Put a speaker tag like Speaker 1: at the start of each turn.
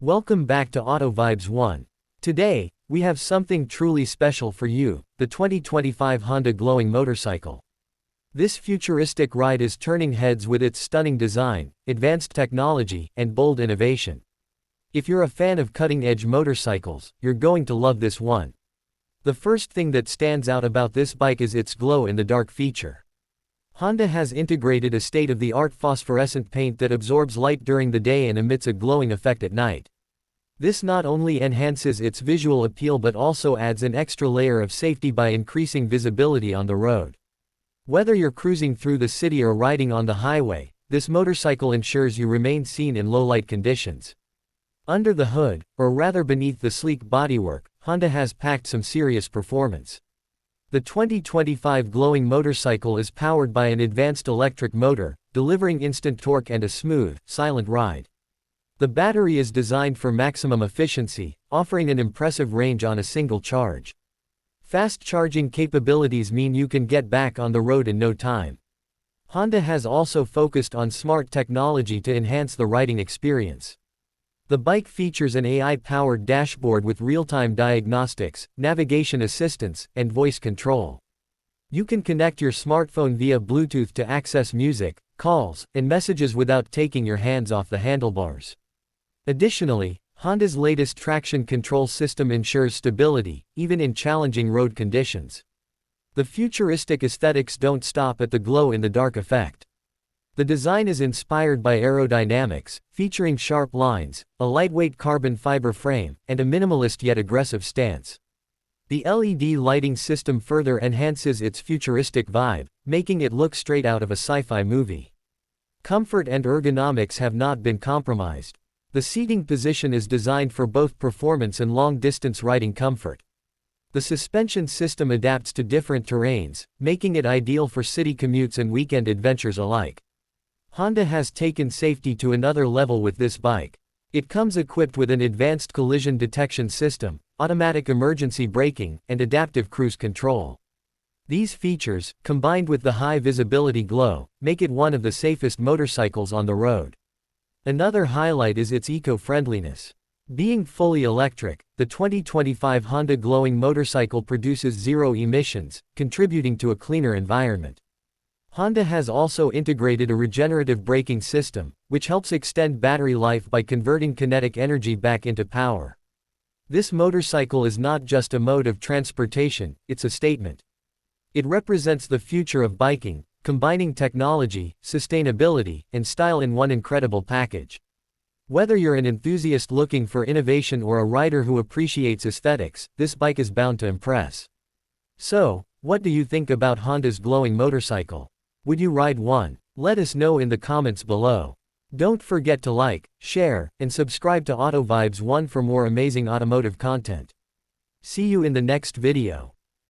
Speaker 1: Welcome back to Auto Vibes 1. Today, we have something truly special for you, the 2025 Honda glowing motorcycle. This futuristic ride is turning heads with its stunning design, advanced technology, and bold innovation. If you're a fan of cutting-edge motorcycles, you're going to love this one. The first thing that stands out about this bike is its glow-in-the-dark feature. Honda has integrated a state-of-the-art phosphorescent paint that absorbs light during the day and emits a glowing effect at night. This not only enhances its visual appeal but also adds an extra layer of safety by increasing visibility on the road. Whether you're cruising through the city or riding on the highway, this motorcycle ensures you remain seen in low-light conditions. Under the hood, or rather beneath the sleek bodywork, Honda has packed some serious performance. The 2025 glowing motorcycle is powered by an advanced electric motor, delivering instant torque and a smooth, silent ride. The battery is designed for maximum efficiency, offering an impressive range on a single charge. Fast charging capabilities mean you can get back on the road in no time. Honda has also focused on smart technology to enhance the riding experience. The bike features an AI-powered dashboard with real-time diagnostics, navigation assistance, and voice control. You can connect your smartphone via Bluetooth to access music, calls, and messages without taking your hands off the handlebars. Additionally, Honda's latest traction control system ensures stability, even in challenging road conditions. The futuristic aesthetics don't stop at the glow-in-the-dark effect. The design is inspired by aerodynamics, featuring sharp lines, a lightweight carbon fiber frame, and a minimalist yet aggressive stance. The LED lighting system further enhances its futuristic vibe, making it look straight out of a sci-fi movie. Comfort and ergonomics have not been compromised. The seating position is designed for both performance and long-distance riding comfort. The suspension system adapts to different terrains, making it ideal for city commutes and weekend adventures alike. Honda has taken safety to another level with this bike. It comes equipped with an advanced collision detection system, automatic emergency braking, and adaptive cruise control. These features, combined with the high visibility glow, make it one of the safest motorcycles on the road. Another highlight is its eco-friendliness. Being fully electric, the 2025 Honda glowing motorcycle produces zero emissions, contributing to a cleaner environment. Honda has also integrated a regenerative braking system, which helps extend battery life by converting kinetic energy back into power. This motorcycle is not just a mode of transportation, it's a statement. It represents the future of biking, combining technology, sustainability, and style in one incredible package. Whether you're an enthusiast looking for innovation or a rider who appreciates aesthetics, this bike is bound to impress. So, what do you think about Honda's glowing motorcycle? Would you ride one? Let us know in the comments below. Don't forget to like, share, and subscribe to Auto Vibes 1 for more amazing automotive content. See you in the next video.